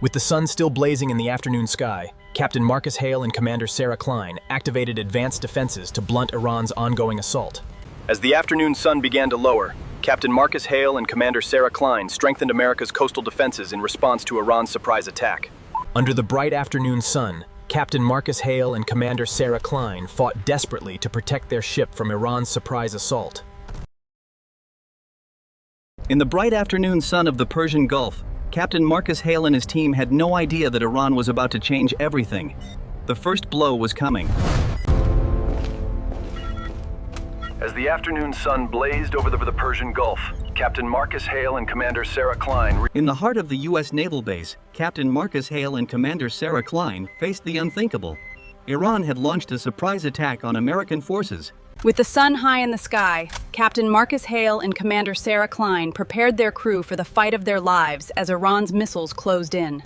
With the sun still blazing in the afternoon sky, Captain Marcus Hale and Commander Sarah Kline activated advanced defenses to blunt Iran's ongoing assault. As the afternoon sun began to lower, Captain Marcus Hale and Commander Sarah Kline strengthened America's coastal defenses in response to Iran's surprise attack. Under the bright afternoon sun, Captain Marcus Hale and Commander Sarah Kline fought desperately to protect their ship from Iran's surprise assault. In the bright afternoon sun of the Persian Gulf, Captain Marcus Hale and his team had no idea that Iran was about to change everything. The first blow was coming. As the afternoon sun blazed over the Persian Gulf, Captain Marcus Hale and Commander Sarah Kline... In the heart of the US Naval base, Captain Marcus Hale and Commander Sarah Kline faced the unthinkable. Iran had launched a surprise attack on American forces. With the sun high in the sky, Captain Marcus Hale and Commander Sarah Kline prepared their crew for the fight of their lives as Iran's missiles closed in.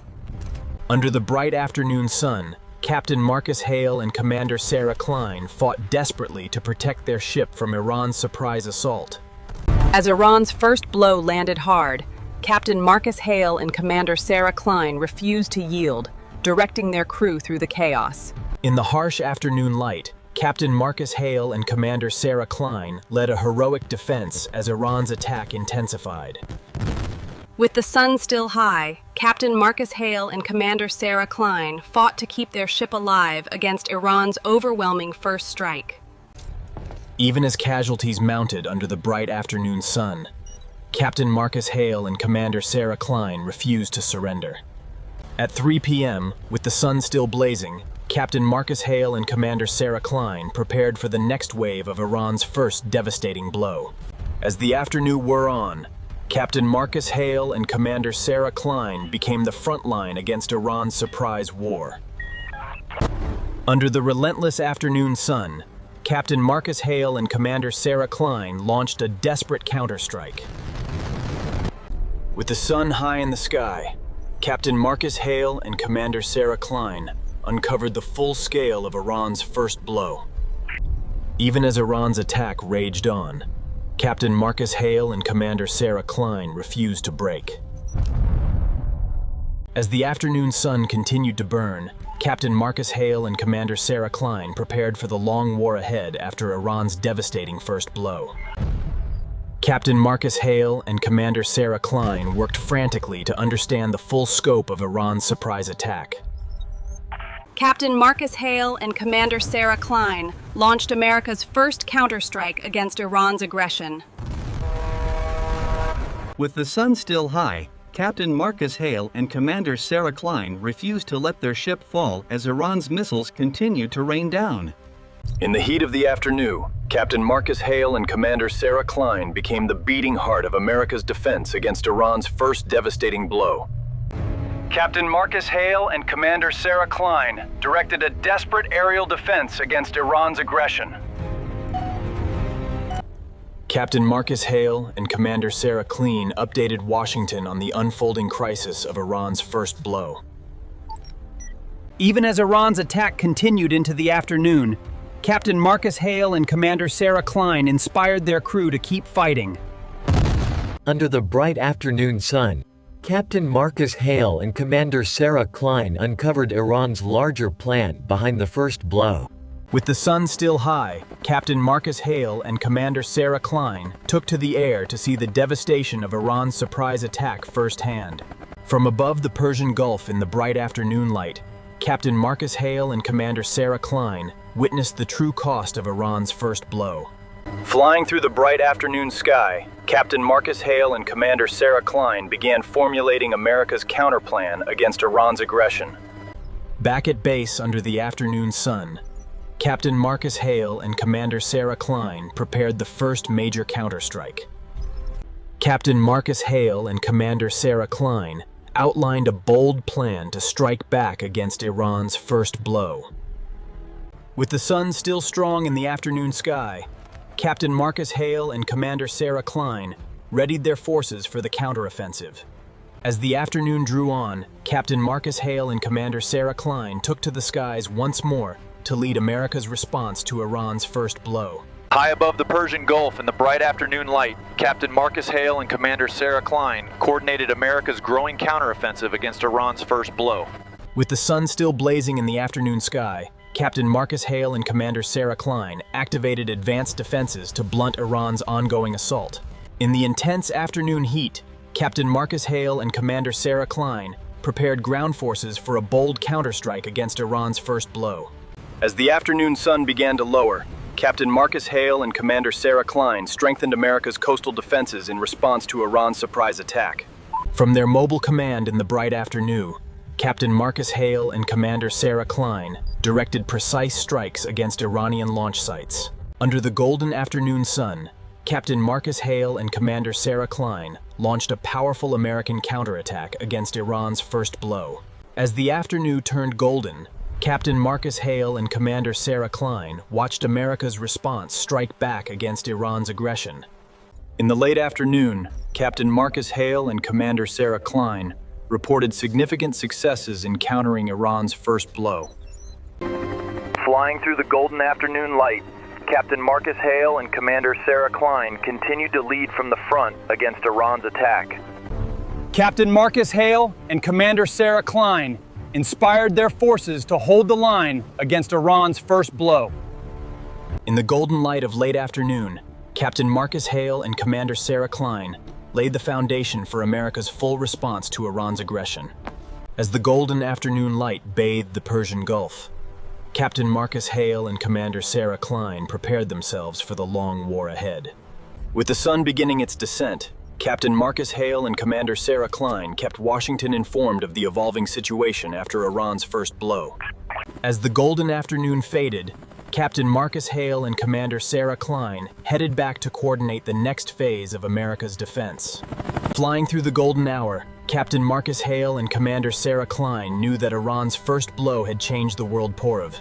Under the bright afternoon sun, Captain Marcus Hale and Commander Sarah Kline fought desperately to protect their ship from Iran's surprise assault. As Iran's first blow landed hard, Captain Marcus Hale and Commander Sarah Kline refused to yield, directing their crew through the chaos. In the harsh afternoon light, Captain Marcus Hale and Commander Sarah Kline led a heroic defense as Iran's attack intensified. With the sun still high, Captain Marcus Hale and Commander Sarah Kline fought to keep their ship alive against Iran's overwhelming first strike. Even as casualties mounted under the bright afternoon sun, Captain Marcus Hale and Commander Sarah Kline refused to surrender. At 3 p.m., with the sun still blazing, Captain Marcus Hale and Commander Sarah Kline prepared for the next wave of Iran's first devastating blow. As the afternoon wore on, Captain Marcus Hale and Commander Sarah Kline became the front line against Iran's surprise war. Under the relentless afternoon sun, Captain Marcus Hale and Commander Sarah Kline launched a desperate counterstrike. With the sun high in the sky, Captain Marcus Hale and Commander Sarah Kline uncovered the full scale of Iran's first blow. Even as Iran's attack raged on, Captain Marcus Hale and Commander Sarah Kline refused to break. As the afternoon sun continued to burn, Captain Marcus Hale and Commander Sarah Kline prepared for the long war ahead after Iran's devastating first blow. Captain Marcus Hale and Commander Sarah Kline worked frantically to understand the full scope of Iran's surprise attack. Captain Marcus Hale and Commander Sarah Kline launched America's first counterstrike against Iran's aggression. With the sun still high, Captain Marcus Hale and Commander Sarah Kline refused to let their ship fall as Iran's missiles continued to rain down. In the heat of the afternoon, Captain Marcus Hale and Commander Sarah Kline became the beating heart of America's defense against Iran's first devastating blow. Captain Marcus Hale and Commander Sarah Kline directed a desperate aerial defense against Iran's aggression. Captain Marcus Hale and Commander Sarah Kline updated Washington on the unfolding crisis of Iran's first blow. Even as Iran's attack continued into the afternoon, Captain Marcus Hale and Commander Sarah Kline inspired their crew to keep fighting. Under the bright afternoon sun, Captain Marcus Hale and Commander Sarah Kline uncovered Iran's larger plan behind the first blow. With the sun still high, Captain Marcus Hale and Commander Sarah Kline took to the air to see the devastation of Iran's surprise attack firsthand. From above the Persian Gulf in the bright afternoon light, Captain Marcus Hale and Commander Sarah Kline witnessed the true cost of Iran's first blow. Flying through the bright afternoon sky, Captain Marcus Hale and Commander Sarah Kline began formulating America's counterplan against Iran's aggression. Back at base under the afternoon sun, Captain Marcus Hale and Commander Sarah Kline prepared the first major counterstrike. Captain Marcus Hale and Commander Sarah Kline outlined a bold plan to strike back against Iran's first blow. With the sun still strong in the afternoon sky, Captain Marcus Hale and Commander Sarah Kline readied their forces for the counteroffensive. As the afternoon drew on, Captain Marcus Hale and Commander Sarah Kline took to the skies once more to lead America's response to Iran's first blow. High above the Persian Gulf in the bright afternoon light, Captain Marcus Hale and Commander Sarah Kline coordinated America's growing counteroffensive against Iran's first blow. With the sun still blazing in the afternoon sky, Captain Marcus Hale and Commander Sarah Kline activated advanced defenses to blunt Iran's ongoing assault. In the intense afternoon heat, Captain Marcus Hale and Commander Sarah Kline prepared ground forces for a bold counterstrike against Iran's first blow. As the afternoon sun began to lower, Captain Marcus Hale and Commander Sarah Kline strengthened America's coastal defenses in response to Iran's surprise attack. From their mobile command in the bright afternoon, Captain Marcus Hale and Commander Sarah Kline directed precise strikes against Iranian launch sites. Under the golden afternoon sun, Captain Marcus Hale and Commander Sarah Kline launched a powerful American counterattack against Iran's first blow. As the afternoon turned golden, Captain Marcus Hale and Commander Sarah Kline watched America's response strike back against Iran's aggression. In the late afternoon, Captain Marcus Hale and Commander Sarah Kline reported significant successes in countering Iran's first blow. Flying through the golden afternoon light, Captain Marcus Hale and Commander Sarah Kline continued to lead from the front against Iran's attack. Captain Marcus Hale and Commander Sarah Kline inspired their forces to hold the line against Iran's first blow. In the golden light of late afternoon, Captain Marcus Hale and Commander Sarah Kline laid the foundation for America's full response to Iran's aggression. As the golden afternoon light bathed the Persian Gulf, Captain Marcus Hale and Commander Sarah Kline prepared themselves for the long war ahead. With the sun beginning its descent, Captain Marcus Hale and Commander Sarah Kline kept Washington informed of the evolving situation after Iran's first blow. As the golden afternoon faded, Captain Marcus Hale and Commander Sarah Kline headed back to coordinate the next phase of America's defense. Flying through the golden hour, Captain Marcus Hale and Commander Sarah Kline knew that Iran's first blow had changed the world Porov.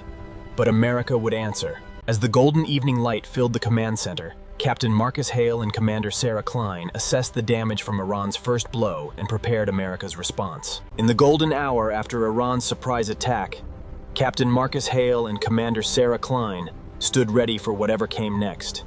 But America would answer. As the golden evening light filled the command center, Captain Marcus Hale and Commander Sarah Kline assessed the damage from Iran's first blow and prepared America's response. In the golden hour after Iran's surprise attack, Captain Marcus Hale and Commander Sarah Kline stood ready for whatever came next.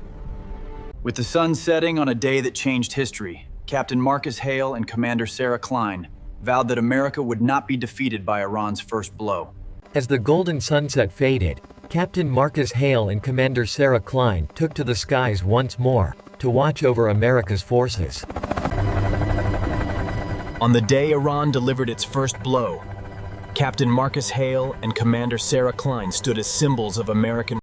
With the sun setting on a day that changed history, Captain Marcus Hale and Commander Sarah Kline vowed that America would not be defeated by Iran's first blow. As the golden sunset faded, Captain Marcus Hale and Commander Sarah Kline took to the skies once more to watch over America's forces. On the day Iran delivered its first blow, Captain Marcus Hale and Commander Sarah Kline stood as symbols of American